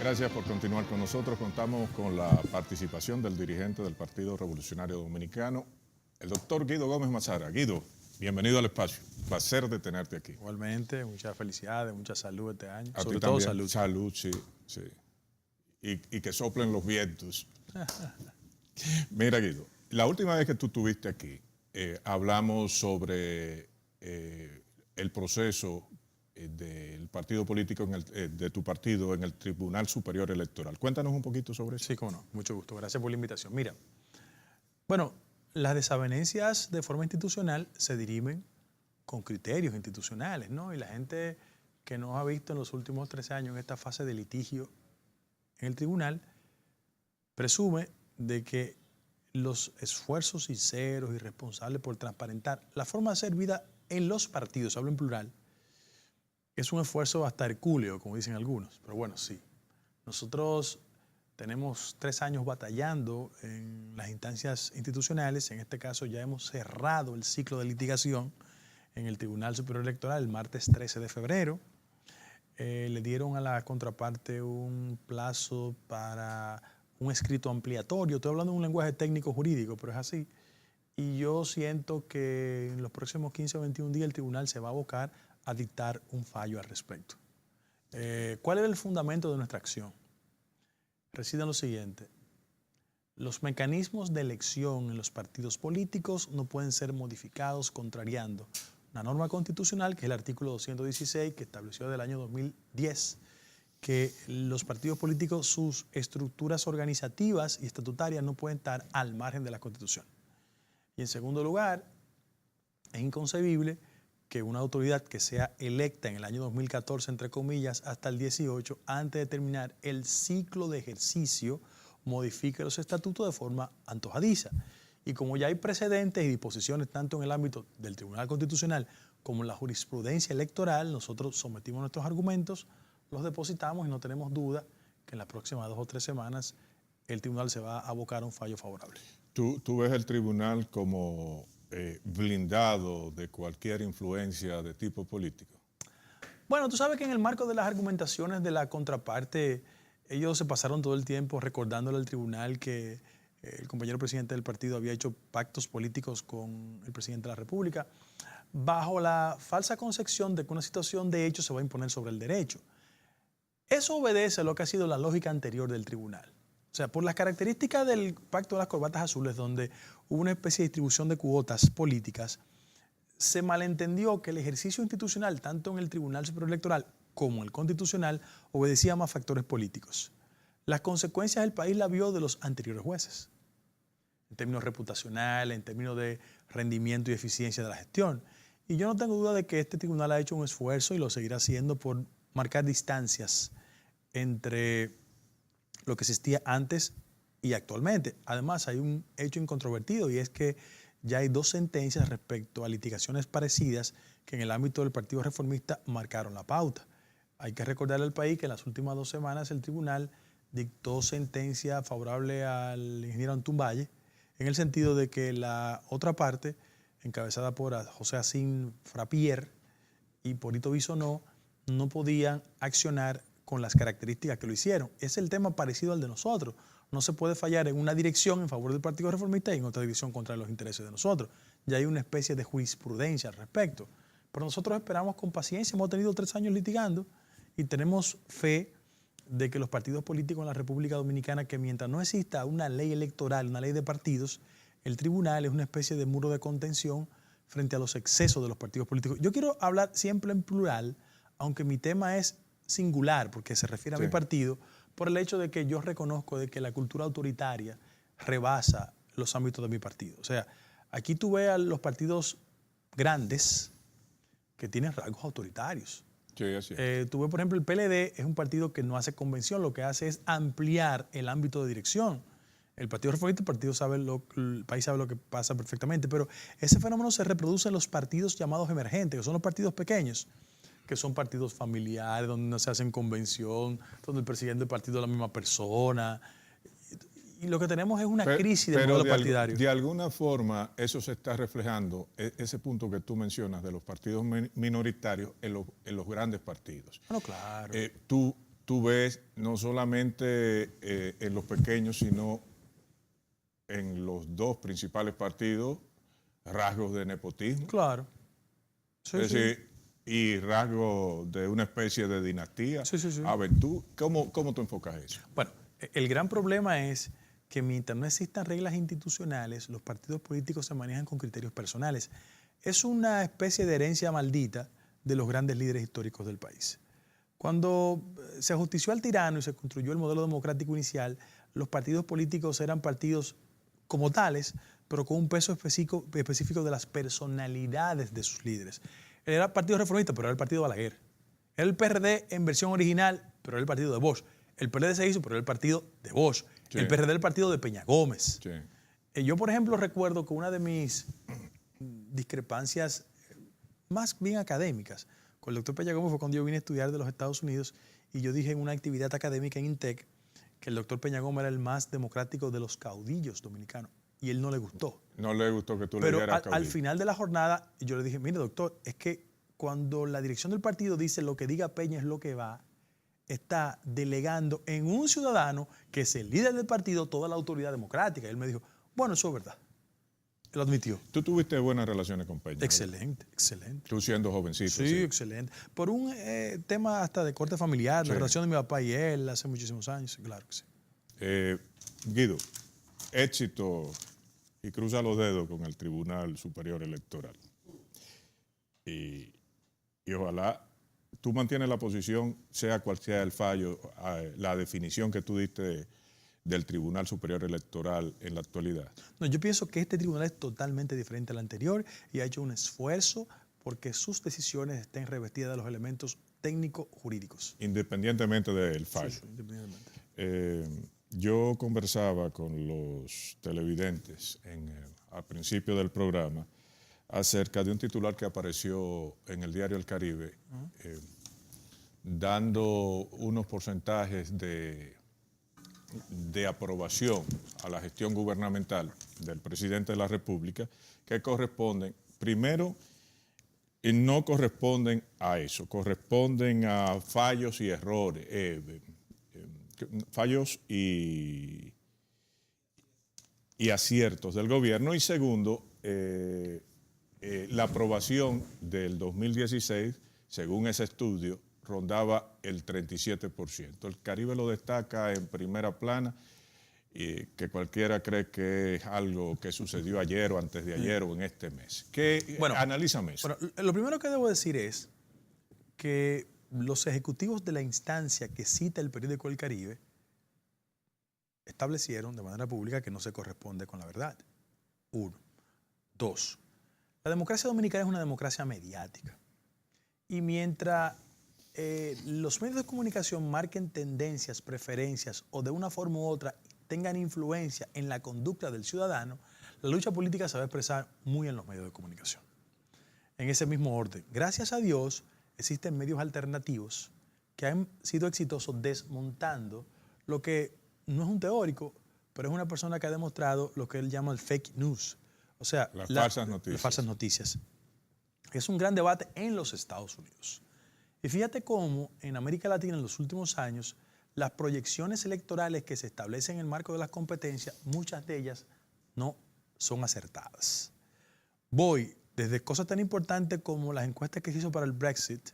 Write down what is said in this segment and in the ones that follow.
Gracias por continuar con nosotros. Contamos con la participación del dirigente del Partido Revolucionario Dominicano, el doctor Guido Gómez Mazara. Guido, bienvenido al espacio. Placer de tenerte aquí. Igualmente, muchas felicidades, mucha salud este año. A Sobre ti todo también. salud. Salud, sí, sí. Y que soplen los vientos. Mira, Guido, la última vez que tú estuviste aquí, hablamos sobre el proceso del partido político, de tu partido, en el Tribunal Superior Electoral. Cuéntanos un poquito sobre eso. Sí, cómo no, mucho gusto. Gracias por la invitación. Mira, bueno, las desavenencias de forma institucional se dirimen con criterios institucionales, ¿no? Y la gente que nos ha visto en los últimos 13 años en esta fase de litigio en el tribunal presume de que los esfuerzos sinceros y responsables por transparentar la forma de hacer vida en los partidos, hablo en plural, es un esfuerzo hasta hercúleo, como dicen algunos, pero bueno, sí. Nosotros tenemos 3 años batallando en las instancias institucionales. En este caso ya hemos cerrado el ciclo de litigación en el Tribunal Superior Electoral el martes 13 de febrero. Le dieron a la contraparte un plazo para un escrito ampliatorio. Estoy hablando de un lenguaje técnico jurídico, pero es así. Y yo siento que en los próximos 15 o 21 días el tribunal se va a abocar a dictar un fallo al respecto. ¿Cuál es el fundamento de nuestra acción? Reside en lo siguiente. Los mecanismos de elección en los partidos políticos no pueden ser modificados contrariando una norma constitucional, que es el artículo 216, que estableció desde el año 2010 que los partidos políticos, sus estructuras organizativas y estatutarias no pueden estar al margen de la Constitución. Y en segundo lugar, es inconcebible que una autoridad que sea electa en el año 2014, entre comillas, hasta el 18, antes de terminar el ciclo de ejercicio, modifique los estatutos de forma antojadiza. Y como ya hay precedentes y disposiciones tanto en el ámbito del Tribunal Constitucional como en la jurisprudencia electoral, nosotros sometimos nuestros argumentos, los depositamos y no tenemos duda que en las próximas 2 o 3 semanas el tribunal se va a abocar a un fallo favorable. ¿Tú ves el tribunal como blindado de cualquier influencia de tipo político? Bueno, tú sabes que en el marco de las argumentaciones de la contraparte, ellos se pasaron todo el tiempo recordándole al tribunal que el compañero presidente del partido había hecho pactos políticos con el presidente de la República, bajo la falsa concepción de que una situación de hecho se va a imponer sobre el derecho. Eso obedece a lo que ha sido la lógica anterior del tribunal. O sea, por las características del pacto de las corbatas azules, donde hubo una especie de distribución de cuotas políticas, se malentendió que el ejercicio institucional, tanto en el Tribunal Superior Electoral como en el Constitucional, obedecía a más factores políticos. Las consecuencias el país la vio de los anteriores jueces, en términos reputacionales, en términos de rendimiento y eficiencia de la gestión. Y yo no tengo duda de que este tribunal ha hecho un esfuerzo y lo seguirá haciendo por marcar distancias entre lo que existía antes y actualmente. Además, hay un hecho incontrovertido y es que ya hay 2 sentencias respecto a litigaciones parecidas que en el ámbito del Partido Reformista marcaron la pauta. Hay que recordarle al país que en las últimas 2 semanas el tribunal dictó sentencia favorable al ingeniero Antún Valle, en el sentido de que la otra parte, encabezada por José Asín Frappier y por Hito Bisonó, no podían accionar con las características que lo hicieron. Es el tema parecido al de nosotros. No se puede fallar en una dirección en favor del Partido Reformista y en otra dirección contra los intereses de nosotros. Ya hay una especie de jurisprudencia al respecto. Pero nosotros esperamos con paciencia. Hemos tenido 3 años litigando y tenemos fe de que los partidos políticos en la República Dominicana, que mientras no exista una ley electoral, una ley de partidos, el tribunal es una especie de muro de contención frente a los excesos de los partidos políticos. Yo quiero hablar siempre en plural, aunque mi tema es singular, porque se refiere a mi partido, por el hecho de que yo reconozco de que la cultura autoritaria rebasa los ámbitos de mi partido. O sea, aquí tú ves a los partidos grandes que tienen rasgos autoritarios. Sí, así es. Tú ves, por ejemplo, el PLD es un partido que no hace convención, lo que hace es ampliar el ámbito de dirección. El Partido Reformista, el país sabe lo que pasa perfectamente, pero ese fenómeno se reproduce en los partidos llamados emergentes, que son los partidos pequeños, que son partidos familiares, donde no se hacen convención, donde el presidente del partido es la misma persona. Y lo que tenemos es una crisis del modelo partidario. De alguna forma, eso se está reflejando, ese punto que tú mencionas de los partidos minoritarios en los grandes partidos. Bueno, claro. tú ves no solamente en los pequeños, sino en los dos principales partidos rasgos de nepotismo. Claro. Sí, Es sí. decir, y rasgos de una especie de dinastía. Sí, sí, sí. A ver, ¿cómo tú enfocas eso? Bueno, el gran problema es que mientras no existan reglas institucionales, los partidos políticos se manejan con criterios personales. Es una especie de herencia maldita de los grandes líderes históricos del país. Cuando se ajustició al tirano y se construyó el modelo democrático inicial, los partidos políticos eran partidos como tales, pero con un peso específico de las personalidades de sus líderes. Él era partido reformista, pero era el partido de Balaguer. Era el PRD en versión original, pero era el partido de Bosch. El PRD se hizo, pero era el partido de Bosch. Sí. El PRD era el partido de Peña Gómez. Sí. Yo, por ejemplo, recuerdo que una de mis discrepancias más bien académicas con el doctor Peña Gómez fue cuando yo vine a estudiar de los Estados Unidos y yo dije en una actividad académica en INTEC que el doctor Peña Gómez era el más democrático de los caudillos dominicanos y él no le gustó. No le gustó que tú le Pero dieras al final de la jornada yo le dije, mire doctor, es que cuando la dirección del partido dice lo que diga Peña es lo que va, está delegando en un ciudadano que es el líder del partido toda la autoridad democrática. Y él me dijo, bueno, eso es verdad. Él lo admitió. Tú tuviste buenas relaciones con Peña. Excelente, excelente. Tú siendo jovencito. Sí, excelente. Por un tema hasta de corte familiar, la relación de mi papá y él hace muchísimos años, claro que sí. Guido, éxito y cruza los dedos con el Tribunal Superior Electoral. Y ojalá tú mantienes la posición, sea cual sea el fallo, la definición que tú diste del Tribunal Superior Electoral en la actualidad. No, yo pienso que este tribunal es totalmente diferente al anterior y ha hecho un esfuerzo porque sus decisiones estén revestidas de los elementos técnico-jurídicos. Independientemente del fallo. Sí, independientemente. Yo conversaba con los televidentes al principio del programa acerca de un titular que apareció en el diario El Caribe, dando unos porcentajes de aprobación a la gestión gubernamental del presidente de la República que corresponden, primero, no corresponden a eso, corresponden a fallos y errores, fallos y aciertos del gobierno, y segundo, la aprobación del 2016, según ese estudio, rondaba el 37%. El Caribe lo destaca en primera plana, que cualquiera cree que es algo que sucedió ayer o antes de ayer o en este mes. Analízame eso. Bueno, lo primero que debo decir es que los ejecutivos de la instancia que cita el periódico El Caribe establecieron de manera pública que no se corresponde con la verdad. 1. 2. La democracia dominicana es una democracia mediática. Y mientras los medios de comunicación marquen tendencias, preferencias o de una forma u otra tengan influencia en la conducta del ciudadano, la lucha política se va a expresar muy en los medios de comunicación. En ese mismo orden, gracias a Dios, existen medios alternativos que han sido exitosos desmontando lo que no es un teórico, pero es una persona que ha demostrado lo que él llama el fake news, o sea, las falsas noticias. Las falsas noticias. Es un gran debate en los Estados Unidos. Y fíjate cómo en América Latina en los últimos años las proyecciones electorales que se establecen en el marco de las competencias, muchas de ellas no son acertadas. Voy desde cosas tan importantes como las encuestas que se hizo para el Brexit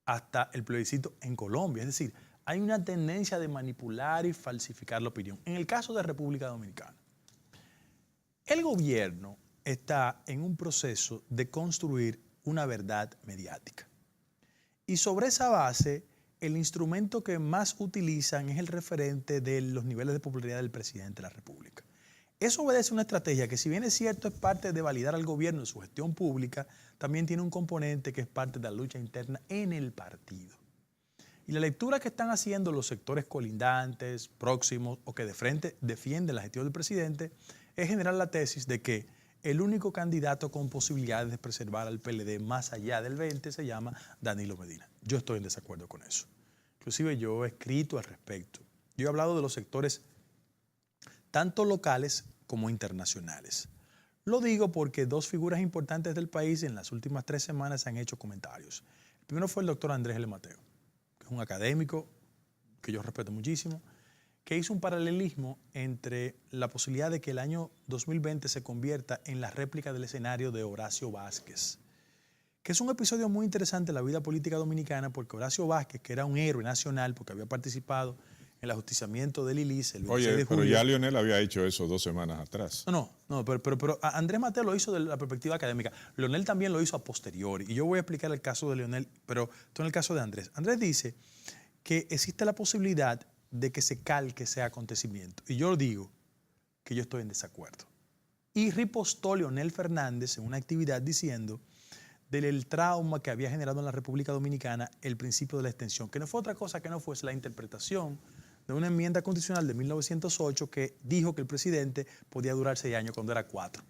hasta el plebiscito en Colombia. Es decir, hay una tendencia de manipular y falsificar la opinión. En el caso de República Dominicana, el gobierno está en un proceso de construir una verdad mediática. Y sobre esa base, el instrumento que más utilizan es el referente de los niveles de popularidad del presidente de la República. Eso obedece a una estrategia que, si bien es cierto, es parte de validar al gobierno en su gestión pública, también tiene un componente que es parte de la lucha interna en el partido. Y la lectura que están haciendo los sectores colindantes, próximos o que de frente defienden la gestión del presidente es generar la tesis de que el único candidato con posibilidades de preservar al PLD más allá del 20 se llama Danilo Medina. Yo estoy en desacuerdo con eso. Inclusive yo he escrito al respecto. Yo he hablado de los sectores tanto locales como internacionales. Lo digo porque dos figuras importantes del país en las últimas 3 semanas han hecho comentarios. El primero fue el doctor Andrés L. Mateo, que es un académico que yo respeto muchísimo, que hizo un paralelismo entre la posibilidad de que el año 2020 se convierta en la réplica del escenario de Horacio Vázquez, que es un episodio muy interesante en la vida política dominicana, porque Horacio Vázquez, que era un héroe nacional, porque había participado en el ajusticiamiento del ILIS el 26 de julio. Pero ya Leonel había hecho eso 2 semanas atrás. No, pero Andrés Mateo lo hizo desde la perspectiva académica. Leonel también lo hizo a posteriori. Y yo voy a explicar el caso de Leonel, pero tú en el caso de Andrés. Andrés dice que existe la posibilidad de que se calque ese acontecimiento. Y yo digo que yo estoy en desacuerdo. Y ripostó Leonel Fernández en una actividad diciendo del trauma que había generado en la República Dominicana el principio de la extensión, que no fue otra cosa que no fuese la interpretación de una enmienda constitucional de 1908 que dijo que el presidente podía durar 6 años cuando era 4.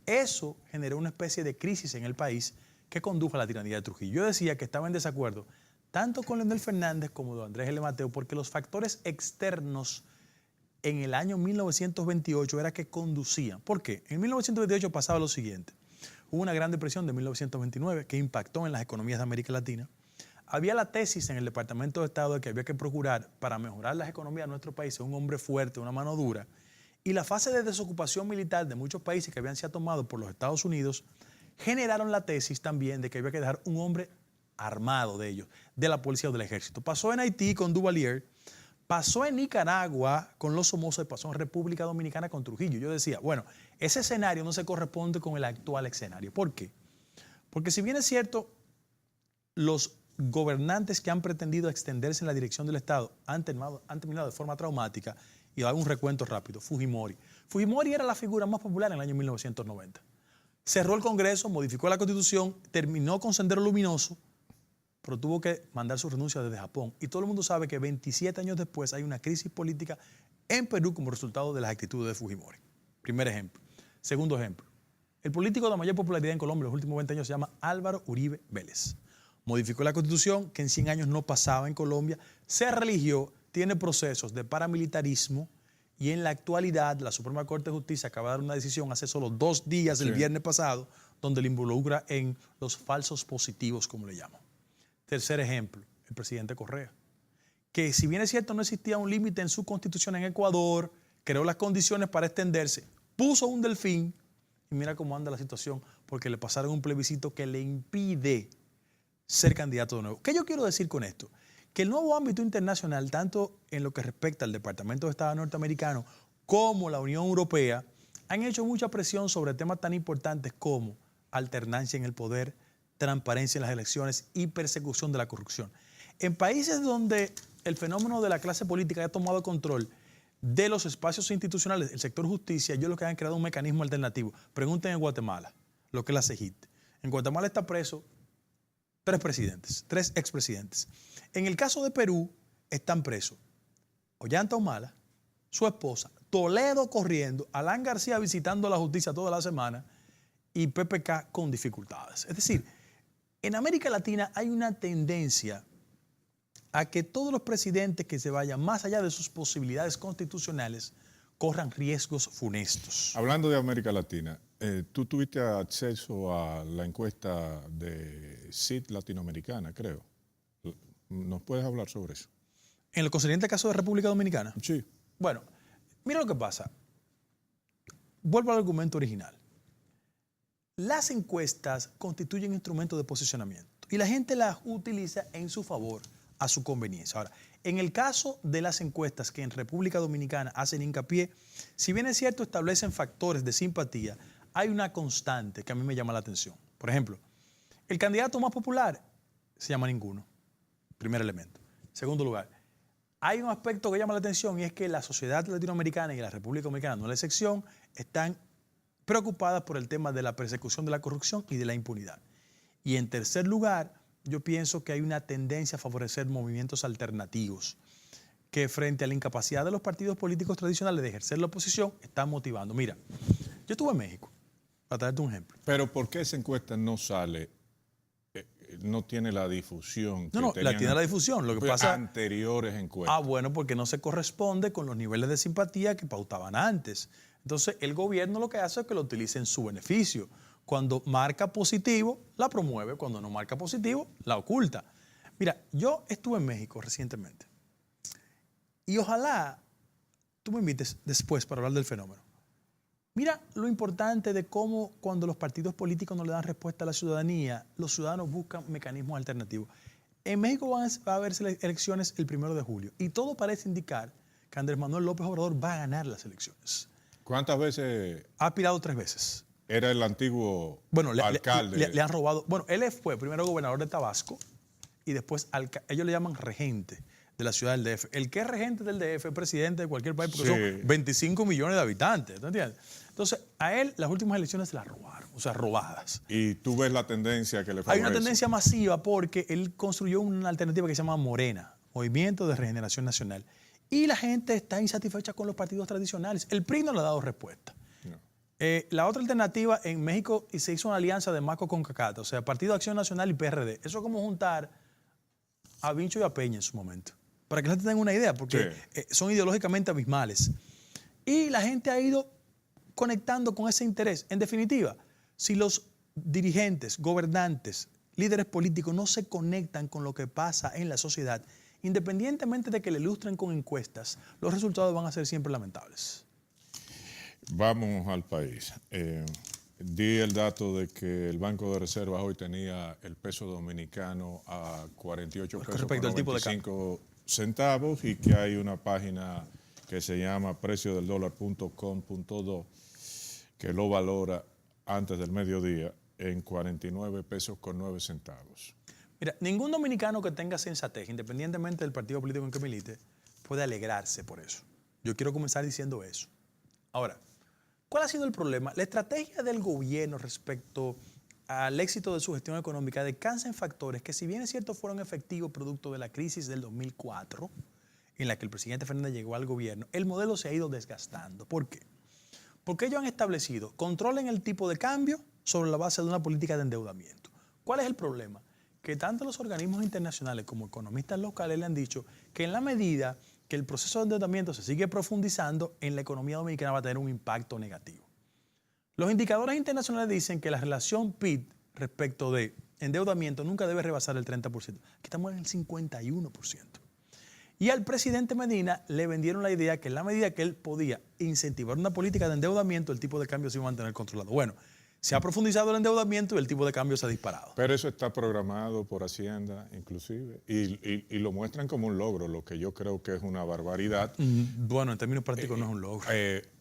Eso generó una especie de crisis en el país que condujo a la tiranía de Trujillo. Yo decía que estaba en desacuerdo tanto con Leonel Fernández como con Andrés L. Mateo, porque los factores externos en el año 1928 era que conducían. ¿Por qué? En 1928 pasaba lo siguiente. Hubo una gran depresión de 1929 que impactó en las economías de América Latina. Había la tesis en el Departamento de Estado de que había que procurar, para mejorar las economías de nuestro país, un hombre fuerte, una mano dura. Y la fase de desocupación militar de muchos países que habían sido tomados por los Estados Unidos generaron la tesis también de que había que dejar un hombre armado de ellos, de la policía o del ejército. Pasó en Haití con Duvalier, pasó en Nicaragua con los Somoza y pasó en República Dominicana con Trujillo. Yo decía, bueno, ese escenario no se corresponde con el actual escenario. ¿Por qué? Porque si bien es cierto, los gobernantes que han pretendido extenderse en la dirección del Estado han terminado de forma traumática, y hago un recuento rápido. Fujimori. Fujimori era la figura más popular en el año 1990. Cerró el Congreso, modificó la Constitución, terminó con Sendero Luminoso, pero tuvo que mandar su renuncia desde Japón. Y todo el mundo sabe que 27 años después hay una crisis política en Perú como resultado de las actitudes de Fujimori. Primer ejemplo. Segundo ejemplo. El político de mayor popularidad en Colombia en los últimos 20 años se llama Álvaro Uribe Vélez. Modificó la Constitución, que en 100 años no pasaba en Colombia, se religió, tiene procesos de paramilitarismo y en la actualidad la Suprema Corte de Justicia acaba de dar una decisión hace solo 2 días, el viernes pasado, donde le involucra en los falsos positivos, como le llaman. Tercer ejemplo, el presidente Correa, que si bien es cierto no existía un límite en su constitución en Ecuador, creó las condiciones para extenderse, puso un delfín y mira cómo anda la situación porque le pasaron un plebiscito que le impide ser candidato de nuevo. ¿Qué yo quiero decir con esto? Que el nuevo ámbito internacional, tanto en lo que respecta al Departamento de Estado norteamericano como la Unión Europea, han hecho mucha presión sobre temas tan importantes como alternancia en el poder, transparencia en las elecciones y persecución de la corrupción. En países donde el fenómeno de la clase política ha tomado control de los espacios institucionales, el sector justicia, ellos lo que han creado un mecanismo alternativo. Pregunten en Guatemala, lo que es la CEGIT. En Guatemala está preso 3 expresidentes. En el caso de Perú están presos Ollanta Humala, su esposa, Toledo corriendo, Alan García visitando la justicia toda la semana y PPK con dificultades. Es decir, en América Latina hay una tendencia a que todos los presidentes que se vayan más allá de sus posibilidades constitucionales corran riesgos funestos. Hablando de América Latina, tú tuviste acceso a la encuesta de CID Latinoamericana, creo. ¿Nos puedes hablar sobre eso? ¿En lo concerniente al caso de República Dominicana? Sí. Bueno, mira lo que pasa. Vuelvo al argumento original. Las encuestas constituyen instrumentos de posicionamiento y la gente las utiliza en su favor, a su conveniencia. Ahora, en el caso de las encuestas que en República Dominicana hacen hincapié, si bien es cierto establecen factores de simpatía, hay una constante que a mí me llama la atención. Por ejemplo, el candidato más popular se llama ninguno. Primer elemento. Segundo lugar, hay un aspecto que llama la atención y es que la sociedad latinoamericana y la República Dominicana, no es la excepción, están preocupadas por el tema de la persecución de la corrupción y de la impunidad. Y en tercer lugar, yo pienso que hay una tendencia a favorecer movimientos alternativos que frente a la incapacidad de los partidos políticos tradicionales de ejercer la oposición, están motivando. Mira, yo estuve en México, para traerte un ejemplo. Pero ¿por qué esa encuesta no sale, no tiene la difusión? No, la tiene la difusión. Lo que pasa, anteriores encuestas. Bueno, porque no se corresponde con los niveles de simpatía que pautaban antes. Entonces, el gobierno lo que hace es que lo utilice en su beneficio. Cuando marca positivo, la promueve. Cuando no marca positivo, la oculta. Mira, yo estuve en México recientemente y ojalá tú me invites después para hablar del fenómeno. Mira lo importante de cómo cuando los partidos políticos no le dan respuesta a la ciudadanía, los ciudadanos buscan mecanismos alternativos. En México va a haber elecciones el 1 de julio y todo parece indicar que Andrés Manuel López Obrador va a ganar las elecciones. ¿Cuántas veces? Ha aspirado 3 veces. Era el antiguo alcalde. Le han robado. Bueno, él fue primero gobernador de Tabasco y después ellos le llaman regente de la ciudad del DF. El que es regente del DF es presidente de cualquier país porque son 25 millones de habitantes. ¿Te entiendes? Entonces, a él las últimas elecciones se las robaron, o sea, robadas. Y tú ves la tendencia que le favorece. Hay una tendencia masiva porque él construyó una alternativa que se llama Morena, Movimiento de Regeneración Nacional. Y la gente está insatisfecha con los partidos tradicionales. El PRI no le ha dado respuesta. No. La otra alternativa, en México se hizo una alianza de Maco con Cacata, o sea, Partido de Acción Nacional y PRD. Eso es como juntar a Vincho y a Peña en su momento. Para que la gente tenga una idea, porque son ideológicamente abismales. Y la gente ha ido conectando con ese interés. En definitiva, si los dirigentes, gobernantes, líderes políticos no se conectan con lo que pasa en la sociedad, independientemente de que le ilustren con encuestas, los resultados van a ser siempre lamentables. Vamos al país. Di el dato de que el Banco de Reserva hoy tenía el peso dominicano a 48 pesos respecto al tipo de 95 centavos y que hay una página que se llama preciodeldolar.com.do que lo valora antes del mediodía en 49 pesos con 9 centavos. Mira, ningún dominicano que tenga sensatez, independientemente del partido político en que milite, puede alegrarse por eso. Yo quiero comenzar diciendo eso. Ahora, ¿cuál ha sido el problema? La estrategia del gobierno respecto al éxito de su gestión económica descansa en factores que, si bien es cierto, fueron efectivos producto de la crisis del 2004, en la que el presidente Fernández llegó al gobierno, el modelo se ha ido desgastando. ¿Por qué? Porque ellos han establecido control en el tipo de cambio sobre la base de una política de endeudamiento. ¿Cuál es el problema? Que tanto los organismos internacionales como economistas locales le han dicho que en la medida que el proceso de endeudamiento se sigue profundizando, en la economía dominicana va a tener un impacto negativo. Los indicadores internacionales dicen que la relación PIB respecto de endeudamiento nunca debe rebasar el 30%. Aquí estamos en el 51%. Y al presidente Medina le vendieron la idea que en la medida que él podía incentivar una política de endeudamiento, el tipo de cambio se iba a mantener controlado. Bueno, se ha profundizado el endeudamiento y el tipo de cambio se ha disparado. Pero eso está programado por Hacienda, inclusive, y lo muestran como un logro, lo que yo creo que es una barbaridad. Bueno, en términos prácticos no es un logro.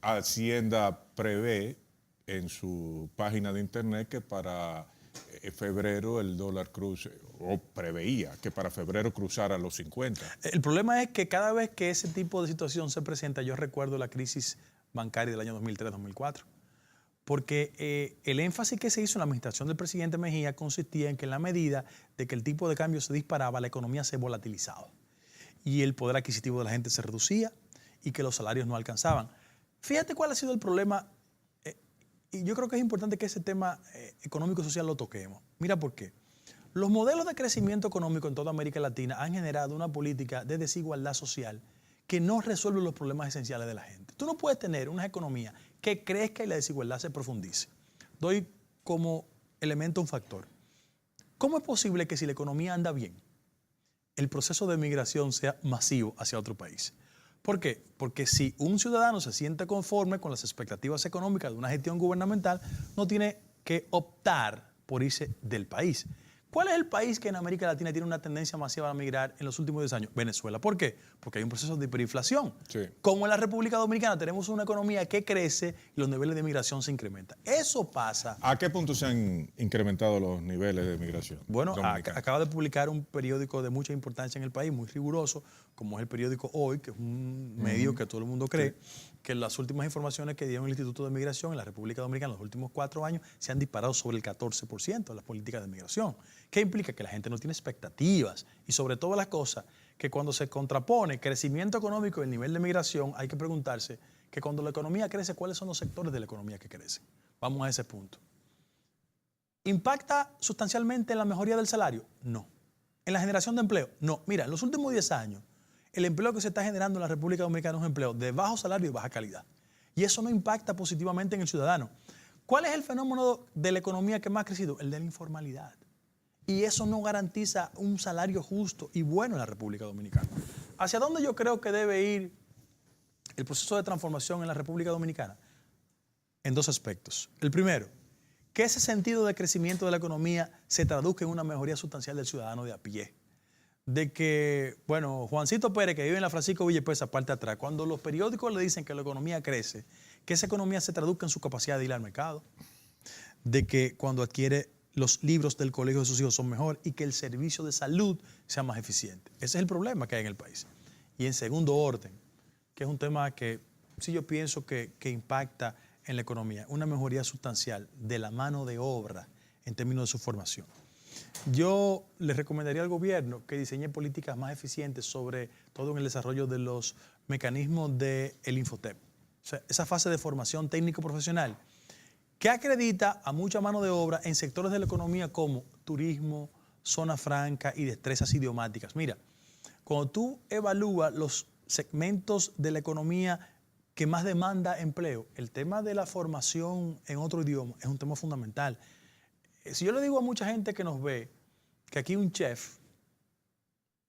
Hacienda prevé en su página de internet que para febrero el dólar cruce, o preveía que para febrero cruzara los 50. El problema es que cada vez que ese tipo de situación se presenta, yo recuerdo la crisis bancaria del año 2003-2004. Porque el énfasis que se hizo en la administración del presidente Mejía consistía en que en la medida de que el tipo de cambio se disparaba, la economía se volatilizaba y el poder adquisitivo de la gente se reducía y que los salarios no alcanzaban. Fíjate cuál ha sido el problema, y yo creo que es importante que ese tema económico-social lo toquemos. Mira por qué. Los modelos de crecimiento económico en toda América Latina han generado una política de desigualdad social que no resuelve los problemas esenciales de la gente. Tú no puedes tener una economía que crezca y la desigualdad se profundice. Doy como elemento un factor. ¿Cómo es posible que si la economía anda bien, el proceso de migración sea masivo hacia otro país? ¿Por qué? Porque si un ciudadano se siente conforme con las expectativas económicas de una gestión gubernamental, no tiene que optar por irse del país. ¿Cuál es el país que en América Latina tiene una tendencia masiva a migrar en los últimos 10 años? Venezuela. ¿Por qué? Porque hay un proceso de hiperinflación. Sí. Como en la República Dominicana tenemos una economía que crece y los niveles de migración se incrementan. Eso pasa. ¿A qué punto se han incrementado los niveles de migración? Bueno, acaba de publicar un periódico de mucha importancia en el país, muy riguroso, como es el periódico Hoy, que es un medio que todo el mundo cree, que las últimas informaciones que dieron el Instituto de Migración en la República Dominicana en los últimos 4 años se han disparado sobre el 14% de las políticas de migración. ¿Qué implica? Que la gente no tiene expectativas y sobre todas las cosas, que cuando se contrapone crecimiento económico y el nivel de migración, hay que preguntarse que cuando la economía crece, ¿cuáles son los sectores de la economía que crecen? Vamos a ese punto. ¿Impacta sustancialmente en la mejoría del salario? No. ¿En la generación de empleo? No. Mira, en los últimos 10 años, el empleo que se está generando en la República Dominicana es un empleo de bajo salario y de baja calidad. Y eso no impacta positivamente en el ciudadano. ¿Cuál es el fenómeno de la economía que más ha crecido? El de la informalidad. Y eso no garantiza un salario justo y bueno en la República Dominicana. ¿Hacia dónde yo creo que debe ir el proceso de transformación en la República Dominicana? En dos aspectos. El primero, que ese sentido de crecimiento de la economía se traduzca en una mejoría sustancial del ciudadano de a pie. De que, bueno, Juancito Pérez, que vive en la Francisco Villapesa, parte atrás, cuando los periódicos le dicen que la economía crece, que esa economía se traduzca en su capacidad de ir al mercado. De que cuando adquiere los libros del colegio de sus hijos son mejor y que el servicio de salud sea más eficiente. Ese es el problema que hay en el país. Y en segundo orden, que es un tema que sí yo pienso que impacta en la economía, una mejoría sustancial de la mano de obra en términos de su formación. Yo le recomendaría al gobierno que diseñe políticas más eficientes, sobre todo en el desarrollo de los mecanismos del Infotep. O sea, esa fase de formación técnico-profesional que acredita a mucha mano de obra en sectores de la economía como turismo, zona franca y destrezas idiomáticas. Mira, cuando tú evalúas los segmentos de la economía que más demanda empleo, el tema de la formación en otro idioma es un tema fundamental. Si yo le digo a mucha gente que nos ve que aquí un chef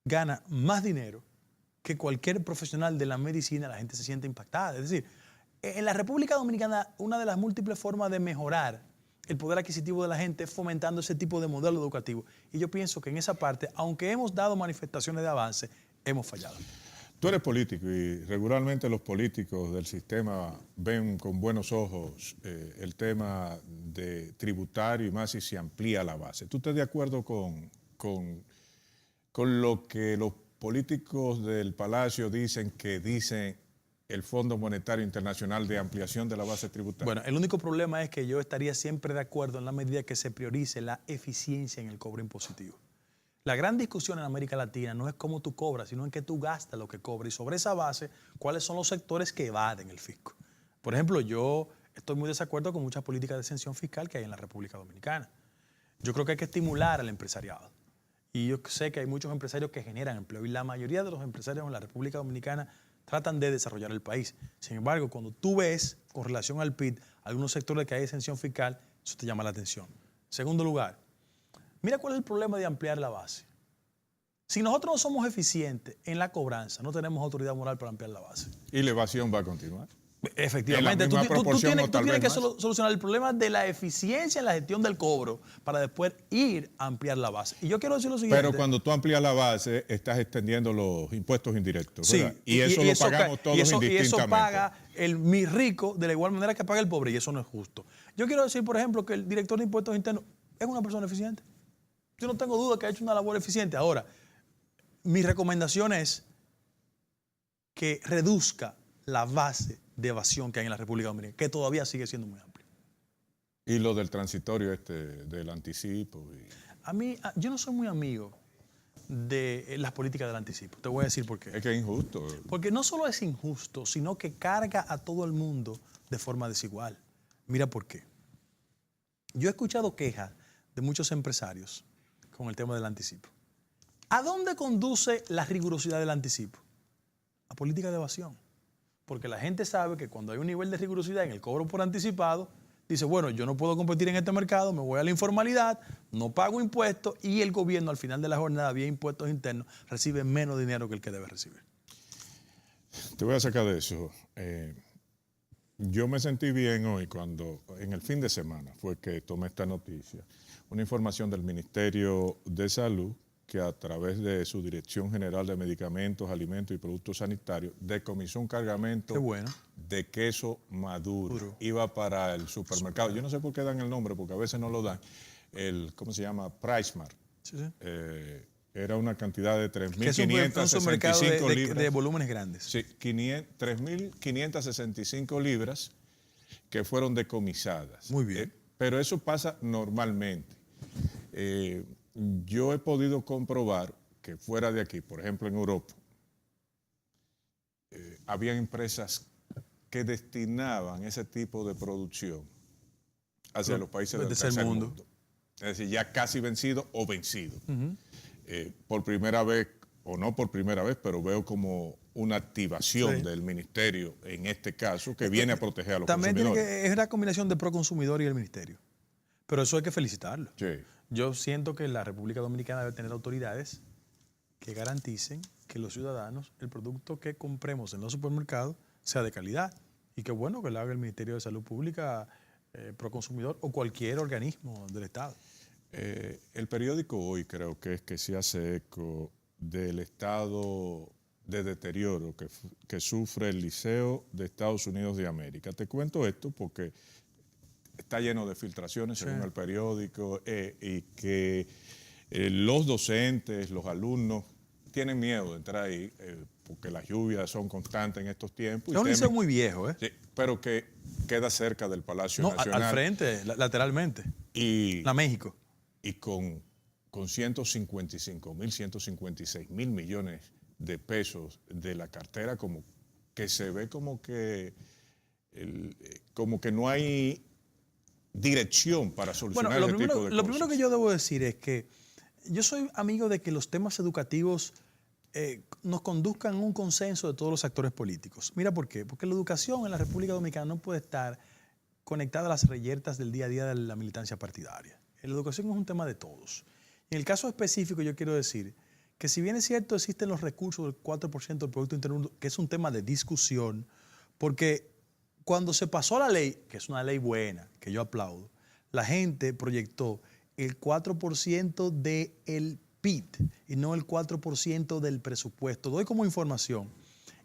gana más dinero que cualquier profesional de la medicina, la gente se siente impactada. Es decir, en la República Dominicana, una de las múltiples formas de mejorar el poder adquisitivo de la gente es fomentando ese tipo de modelo educativo. Y yo pienso que en esa parte, aunque hemos dado manifestaciones de avance, hemos fallado. Tú eres político y regularmente los políticos del sistema ven con buenos ojos el tema de tributario y más si se amplía la base. ¿Tú estás de acuerdo con lo que los políticos del Palacio dicen que dice el Fondo Monetario Internacional de ampliación de la base tributaria? Bueno, el único problema es que yo estaría siempre de acuerdo en la medida que se priorice la eficiencia en el cobro impositivo. La gran discusión en América Latina no es cómo tú cobras, sino en qué tú gastas lo que cobras. Y sobre esa base, cuáles son los sectores que evaden el fisco. Por ejemplo, yo estoy muy desacuerdo con muchas políticas de exención fiscal que hay en la República Dominicana. Yo creo que hay que estimular al empresariado. Y yo sé que hay muchos empresarios que generan empleo. Y la mayoría de los empresarios en la República Dominicana tratan de desarrollar el país. Sin embargo, cuando tú ves, con relación al PIB, algunos sectores que hay exención fiscal, eso te llama la atención. En segundo lugar, mira cuál es el problema de ampliar la base. Si nosotros no somos eficientes en la cobranza, no tenemos autoridad moral para ampliar la base. Y la evasión va a continuar. Efectivamente, tú tienes que solucionar el problema de la eficiencia en la gestión del cobro para después ir a ampliar la base. Y yo quiero decir lo siguiente. Pero cuando tú amplías la base, estás extendiendo los impuestos indirectos, ¿verdad? Sí, y eso lo pagamos todos indistintamente. Y eso paga mi rico de la igual manera que paga el pobre, y eso no es justo. Yo quiero decir, por ejemplo, que el director de impuestos internos es una persona eficiente. Yo no tengo duda que ha hecho una labor eficiente. Ahora, mi recomendación es que reduzca la base de evasión que hay en la República Dominicana, que todavía sigue siendo muy amplia. Y lo del transitorio del anticipo. Yo no soy muy amigo de las políticas del anticipo. Te voy a decir por qué. Es que es injusto. Porque no solo es injusto, sino que carga a todo el mundo de forma desigual. Mira por qué. Yo he escuchado quejas de muchos empresarios con el tema del anticipo. ¿A dónde conduce la rigurosidad del anticipo? A política de evasión. Porque la gente sabe que cuando hay un nivel de rigurosidad en el cobro por anticipado, dice, bueno, yo no puedo competir en este mercado, me voy a la informalidad, no pago impuestos y el gobierno al final de la jornada, vía impuestos internos, recibe menos dinero que el que debe recibir. Te voy a sacar de eso. Yo me sentí bien hoy cuando, en el fin de semana, fue que tomé esta noticia. Una información del Ministerio de Salud que a través de su Dirección General de Medicamentos, Alimentos y Productos Sanitarios decomisó un cargamento de queso maduro. Iba para el supermercado. Yo no sé por qué dan el nombre, porque a veces no lo dan. ¿Cómo se llama? PriceMart. Sí, sí. Era una cantidad de 3.565 libras. De volúmenes grandes. Sí, 3.565 libras que fueron decomisadas. Muy bien. Pero eso pasa normalmente. Yo he podido comprobar que fuera de aquí, por ejemplo en Europa, había empresas que destinaban ese tipo de producción hacia los países del tercer mundo. Es decir, ya casi vencido o vencido. Por primera vez, o no por primera vez, pero veo como una activación del ministerio en este caso que viene a proteger a los consumidores. También es una combinación de Proconsumidor y el ministerio. Pero eso hay que felicitarlo. Sí. Yo siento que la República Dominicana debe tener autoridades que garanticen que los ciudadanos, el producto que compremos en los supermercados sea de calidad. Y qué bueno que lo haga el Ministerio de Salud Pública, Proconsumidor o cualquier organismo del Estado. El periódico Hoy creo que es que se hace eco del estado de deterioro que sufre el Liceo de Estados Unidos de América. Te cuento esto porque está lleno de filtraciones según el periódico y que los docentes, los alumnos tienen miedo de entrar ahí porque las lluvias son constantes en estos tiempos. Es un liceo muy viejo, ¿eh? Sí, pero que queda cerca del Palacio Nacional. Al frente, lateralmente. La México. Y con 155.000, 156.000 millones de pesos de la cartera, como que se ve como que no hay dirección para solucionar ese tipo de cosas. Lo primero que yo debo decir es que yo soy amigo de que los temas educativos nos conduzcan a un consenso de todos los actores políticos. Mira por qué. Porque la educación en la República Dominicana no puede estar conectada a las reyertas del día a día de la militancia partidaria. La educación es un tema de todos. En el caso específico yo quiero decir que si bien es cierto existen los recursos del 4% del Producto Interno Bruto, que es un tema de discusión, porque cuando se pasó la ley, que es una ley buena, que yo aplaudo, la gente proyectó el 4% del PIB y no el 4% del presupuesto. Doy como información,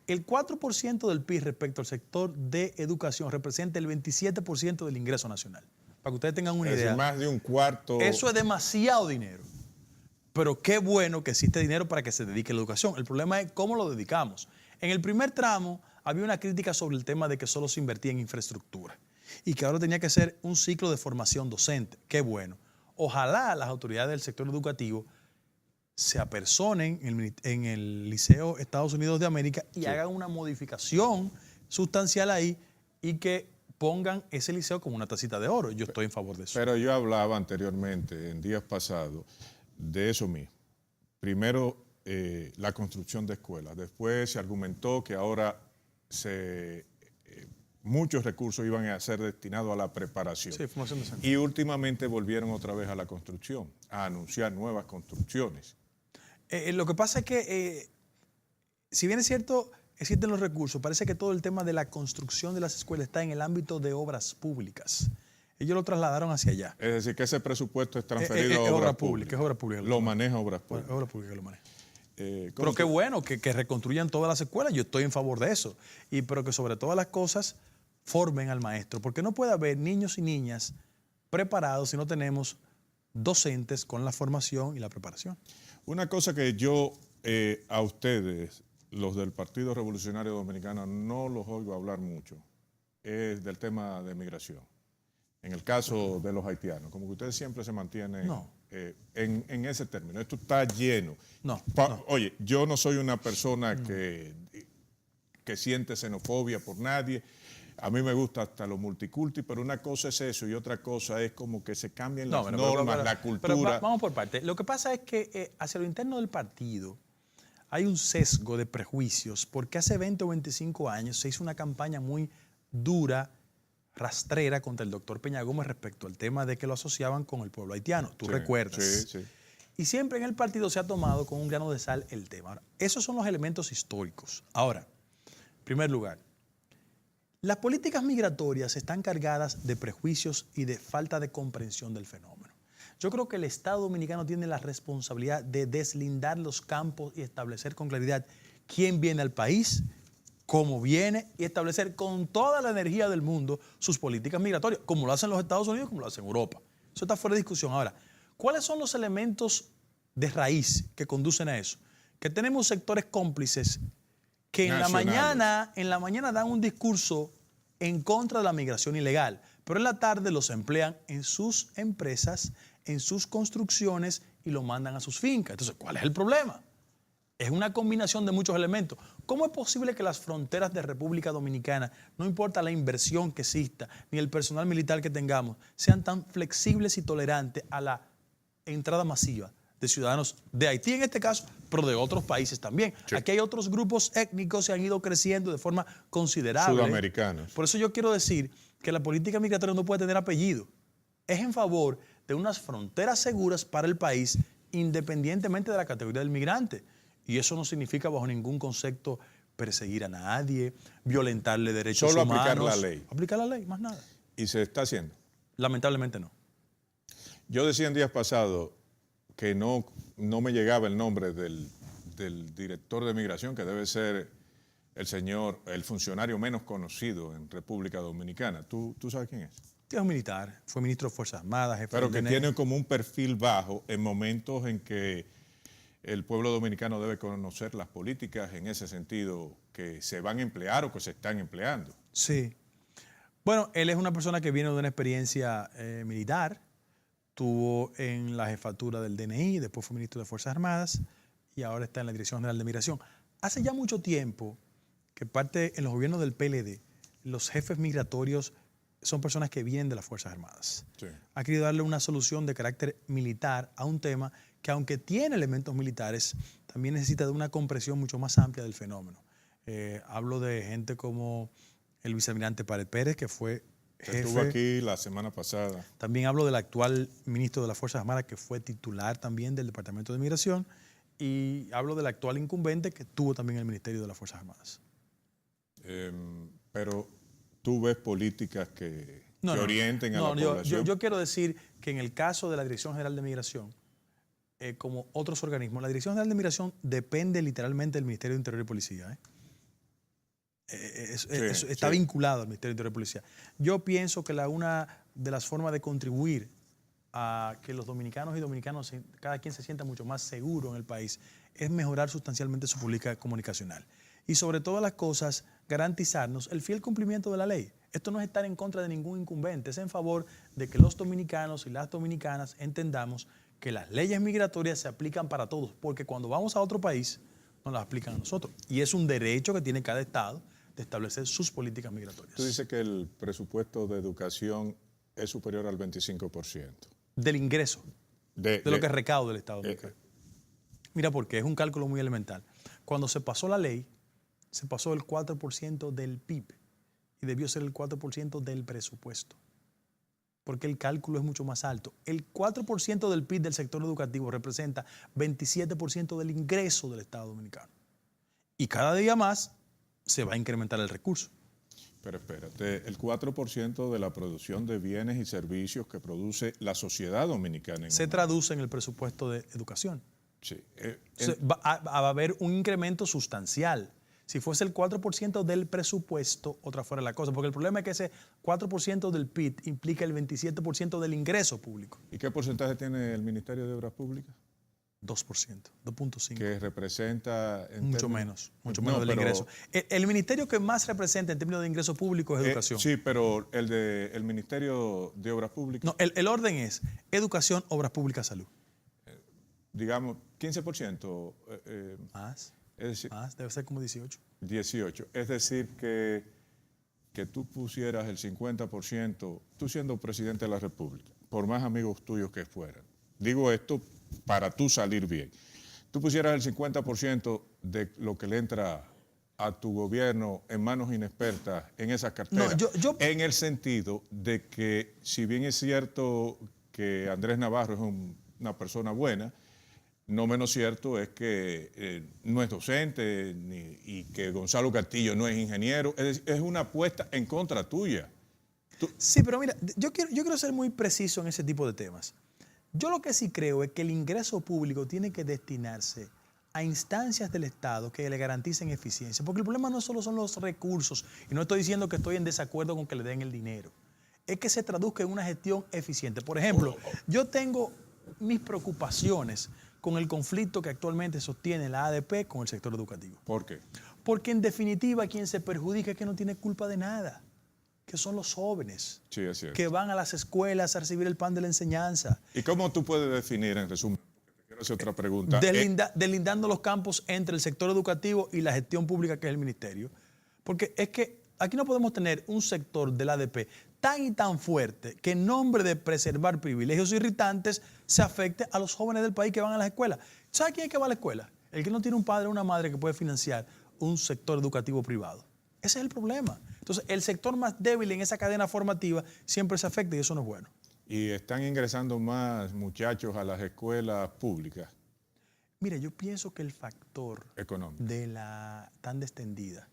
el 4% del PIB respecto al sector de educación representa el 27% del ingreso nacional. Para que ustedes tengan una idea. Es más de un cuarto. Eso es demasiado dinero. Pero qué bueno que existe dinero para que se dedique a la educación. El problema es cómo lo dedicamos. En el primer tramo había una crítica sobre el tema de que solo se invertía en infraestructura y que ahora tenía que ser un ciclo de formación docente. Qué bueno. Ojalá las autoridades del sector educativo se apersonen en el Liceo Estados Unidos de América y hagan una modificación sustancial ahí y que pongan ese liceo como una tacita de oro. Yo estoy en favor de eso. Pero yo hablaba anteriormente, en días pasados, de eso mismo. Primero, la construcción de escuelas. Después se argumentó que ahora muchos recursos iban a ser destinados a la preparación. Sí, formación docente. Y últimamente volvieron otra vez a la construcción, a anunciar nuevas construcciones. Lo que pasa es que, si bien es cierto, existen los recursos, parece que todo el tema de la construcción de las escuelas está en el ámbito de obras públicas. Ellos lo trasladaron hacia allá. Es decir, que ese presupuesto es transferido a obra pública. Es obra pública. Lo maneja obras públicas. Es obra pública que lo maneja. Pero qué bueno que reconstruyan todas las escuelas. Yo estoy en favor de eso. Pero que sobre todas las cosas formen al maestro. Porque no puede haber niños y niñas preparados si no tenemos docentes con la formación y la preparación. Una cosa que yo a ustedes, los del Partido Revolucionario Dominicano, no los oigo hablar mucho, es del tema de migración. En el caso de los haitianos, como que ustedes siempre se mantienen en ese término. Esto está lleno. No. Oye, yo no soy una persona que siente xenofobia por nadie. A mí me gusta hasta lo multiculti, pero una cosa es eso y otra cosa es como que se cambien las normas, la cultura. Pero vamos por partes. Lo que pasa es que hacia lo interno del partido hay un sesgo de prejuicios porque hace 20 o 25 años se hizo una campaña muy dura, rastrera contra el doctor Peña Gómez respecto al tema de que lo asociaban con el pueblo haitiano. Tú recuerdas. Sí. Y siempre en el partido se ha tomado con un grano de sal el tema. Ahora, esos son los elementos históricos. Ahora, en primer lugar, las políticas migratorias están cargadas de prejuicios y de falta de comprensión del fenómeno. Yo creo que el Estado dominicano tiene la responsabilidad de deslindar los campos y establecer con claridad quién viene al país, cómo viene y establecer con toda la energía del mundo sus políticas migratorias, como lo hacen los Estados Unidos, como lo hacen Europa. Eso está fuera de discusión. Ahora, ¿cuáles son los elementos de raíz que conducen a eso? Que tenemos sectores cómplices que en la mañana dan un discurso en contra de la migración ilegal, pero en la tarde los emplean en sus empresas, en sus construcciones y lo mandan a sus fincas. Entonces, ¿cuál es el problema? Es una combinación de muchos elementos. ¿Cómo es posible que las fronteras de República Dominicana, no importa la inversión que exista, ni el personal militar que tengamos, sean tan flexibles y tolerantes a la entrada masiva de ciudadanos de Haití en este caso, pero de otros países también? Sí. Aquí hay otros grupos étnicos que han ido creciendo de forma considerable. Sudamericanos. Por eso yo quiero decir que la política migratoria no puede tener apellido. Es en favor de unas fronteras seguras para el país, independientemente de la categoría del migrante. Y eso no significa bajo ningún concepto perseguir a nadie, violentarle derechos Solo humanos. aplicar la ley. Aplicar la ley, más nada. Y se está haciendo. Lamentablemente no. Yo decía en días pasados que no me llegaba el nombre del director de migración, que debe ser el funcionario menos conocido en República Dominicana. ¿Tú sabes quién es? Es un militar, fue ministro de Fuerzas Armadas, jefe Pero del que DNI. tiene como un perfil bajo en momentos en que el pueblo dominicano debe conocer las políticas en ese sentido que se van a emplear o que se están empleando. Sí. Bueno, él es una persona que viene de una experiencia militar, estuvo en la jefatura del DNI, después fue ministro de Fuerzas Armadas y ahora está en la Dirección General de Migración. Hace ya mucho tiempo que en los gobiernos del PLD, los jefes migratorios son personas que vienen de las Fuerzas Armadas. Sí. Ha querido darle una solución de carácter militar a un tema que, aunque tiene elementos militares, también necesita de una comprensión mucho más amplia del fenómeno. Hablo de gente como el vicealmirante Páez Pérez, que fue jefe. Estuvo aquí la semana pasada. También hablo del actual ministro de las Fuerzas Armadas, que fue titular también del Departamento de Migración. Y hablo del actual incumbente, que tuvo también el Ministerio de las Fuerzas Armadas. Pero tú ves políticas que orienten a la población. Yo quiero decir que en el caso de la Dirección General de Migración, como otros organismos, la Dirección General de Migración depende literalmente del Ministerio de Interior y Policía. Está vinculado al Ministerio de Interior y Policía. Yo pienso que una de las formas de contribuir a que los dominicanos y dominicanos, cada quien se sienta mucho más seguro en el país, es mejorar sustancialmente su política comunicacional. Y sobre todas las cosas, garantizarnos el fiel cumplimiento de la ley. Esto no es estar en contra de ningún incumbente, es en favor de que los dominicanos y las dominicanas entendamos que las leyes migratorias se aplican para todos, porque cuando vamos a otro país, nos las aplican a nosotros. Y es un derecho que tiene cada Estado de establecer sus políticas migratorias. Tú dices que el presupuesto de educación es superior al 25%. Del ingreso, de lo que recauda el Estado dominicano. Mira, porque es un cálculo muy elemental. Cuando se pasó la ley, se pasó el 4% del PIB y debió ser el 4% del presupuesto, porque el cálculo es mucho más alto. El 4% del PIB del sector educativo representa 27% del ingreso del Estado dominicano. Y cada día más se va a incrementar el recurso. Pero espérate, el 4% de la producción de bienes y servicios que produce la sociedad dominicana. Se traduce en el presupuesto de educación. Sí. Va a haber un incremento sustancial. Si fuese el 4% del presupuesto, otra fuera la cosa. Porque el problema es que ese 4% del PIB implica el 27% del ingreso público. ¿Y qué porcentaje tiene el Ministerio de Obras Públicas? 2%, 2.5%. Que representa... Mucho menos del ingreso. El ministerio que más representa en términos de ingreso público es educación. Sí, pero el Ministerio de Obras Públicas... No, el orden es educación, obras públicas, salud. Digamos, 15%. Más. Es decir, Más, debe ser como 18. 18. Es decir, que tú pusieras el 50%, tú siendo presidente de la República, por más amigos tuyos que fueran. Digo esto para tú salir bien. Tú pusieras el 50% de lo que le entra a tu gobierno en manos inexpertas en esas carteras. No, en el sentido de que, si bien es cierto que Andrés Navarro es una persona buena, no menos cierto es que no es docente y que Gonzalo Castillo no es ingeniero. Es una apuesta en contra tuya. Sí, pero mira, yo quiero ser muy preciso en ese tipo de temas. Yo lo que sí creo es que el ingreso público tiene que destinarse a instancias del Estado que le garanticen eficiencia. Porque el problema no solo son los recursos, y no estoy diciendo que estoy en desacuerdo con que le den el dinero, es que se traduzca en una gestión eficiente. Por ejemplo, yo tengo mis preocupaciones con el conflicto que actualmente sostiene la ADP con el sector educativo. ¿Por qué? Porque en definitiva quien se perjudica es que no tiene culpa de nada, que son los jóvenes, Sí, es cierto. que van a las escuelas a recibir el pan de la enseñanza. ¿Y cómo tú puedes definir, en resumen, porque te quiero hacer otra pregunta? Deslindando los campos entre el sector educativo y la gestión pública que es el ministerio. Porque es que aquí no podemos tener un sector del ADP tan y tan fuerte que en nombre de preservar privilegios irritantes se afecte a los jóvenes del país que van a las escuelas. ¿Sabe quién es que va a la escuela? El que no tiene un padre o una madre que puede financiar un sector educativo privado. Ese es el problema. Entonces, el sector más débil en esa cadena formativa siempre se afecta y eso no es bueno. Y están ingresando más muchachos a las escuelas públicas Mire, yo pienso que el factor económicas. de la tanda extendida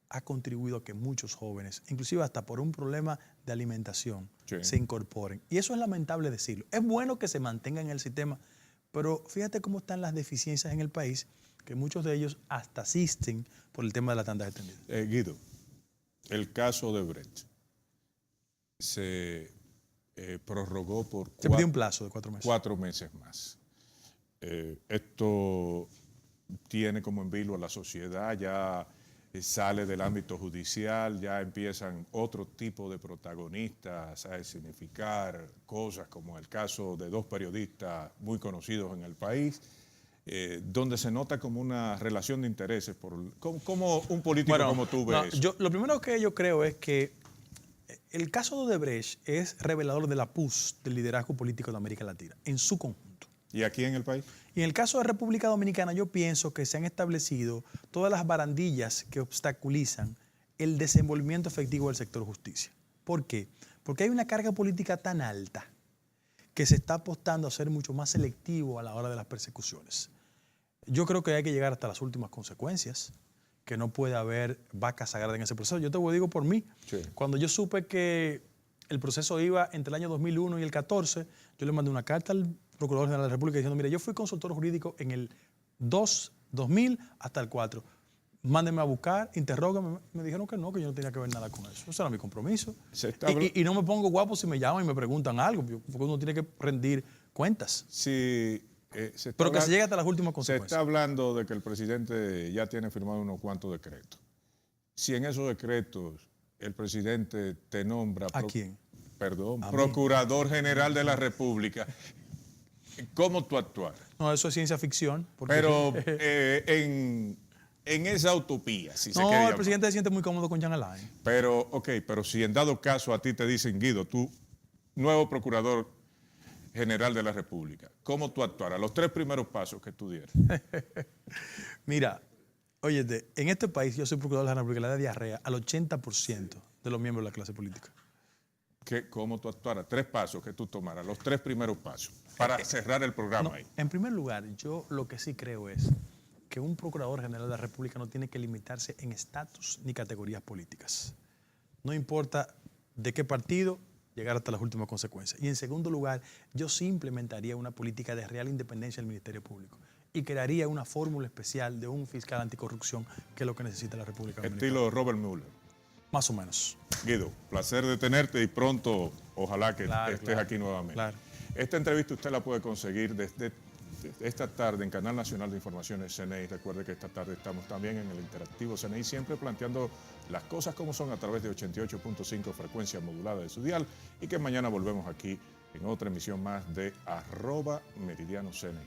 ha contribuido a que muchos jóvenes, inclusive hasta por un problema de alimentación, Sí. se incorporen. Y eso es lamentable decirlo. Es bueno que se mantenga en el sistema, pero fíjate cómo están las deficiencias en el país, que muchos de ellos hasta asisten por el tema de la tanda extendida. Guido, el caso de Brecht se prorrogó por Se pidió un plazo de 4 meses. 4 meses más. Esto tiene como en vilo a la sociedad, ya sale del ámbito judicial, ya empiezan otro tipo de protagonistas a significar cosas como el caso de 2 periodistas muy conocidos en el país, donde se nota como una relación de intereses. ¿Cómo un político como tú ves eso? Lo primero que yo creo es que el caso de Odebrecht es revelador de la pus del liderazgo político de América Latina, en su conjunto. ¿Y aquí en el país? Y en el caso de República Dominicana, yo pienso que se han establecido todas las barandillas que obstaculizan el desenvolvimiento efectivo del sector justicia. ¿Por qué? Porque hay una carga política tan alta que se está apostando a ser mucho más selectivo a la hora de las persecuciones. Yo creo que hay que llegar hasta las últimas consecuencias, que no puede haber vaca sagrada en ese proceso. Yo te lo digo por mí. Sí. Cuando yo supe que el proceso iba entre el año 2001 y el 14, yo le mandé una carta al Procurador General de la República diciendo, mire, yo fui consultor jurídico en el 2000 hasta el 4. Mándenme a buscar, interrógame. Me dijeron que no, que yo no tenía que ver nada con eso. Eso era mi compromiso. Y no me pongo guapo si me llaman y me preguntan algo, porque uno tiene que rendir cuentas. Sí, pero que se llegue hasta las últimas consecuencias. Se está hablando de que el presidente ya tiene firmado unos cuantos decretos. Si en esos decretos el presidente te nombra... ¿A quién? Perdón, ¿A Procurador General de la República, ¿cómo tú actuar? No, eso es ciencia ficción. Pero en esa utopía, si se quiere No, el llamar. presidente se siente muy cómodo con Jean Alain. Pero si en dado caso a ti te dicen, Guido, tú, nuevo Procurador General de la República, ¿cómo tú actuarás? Los 3 primeros pasos que tú dieras. Mira, óyete, en este país yo soy Procurador de la República, le da diarrea al 80% de los miembros de la clase política. ¿Cómo tú actuarás? 3 pasos que tú tomaras, los 3 primeros pasos, para cerrar el programa ahí. En primer lugar, yo lo que sí creo es que un Procurador General de la República no tiene que limitarse en estatus ni categorías políticas. No importa de qué partido, llegar hasta las últimas consecuencias. Y en segundo lugar, yo sí implementaría una política de real independencia del Ministerio Público y crearía una fórmula especial de un fiscal anticorrupción, que es lo que necesita la República Dominicana. Estilo Robert Mueller. Más o menos. Guido, placer de tenerte y pronto ojalá que estés aquí nuevamente. Claro. Esta entrevista usted la puede conseguir desde esta tarde en Canal Nacional de Informaciones CNI. Recuerde que esta tarde estamos también en el interactivo CNI, siempre planteando las cosas como son a través de 88.5 frecuencia modulada de su dial, y que mañana volvemos aquí en otra emisión más de @meridiano CNI.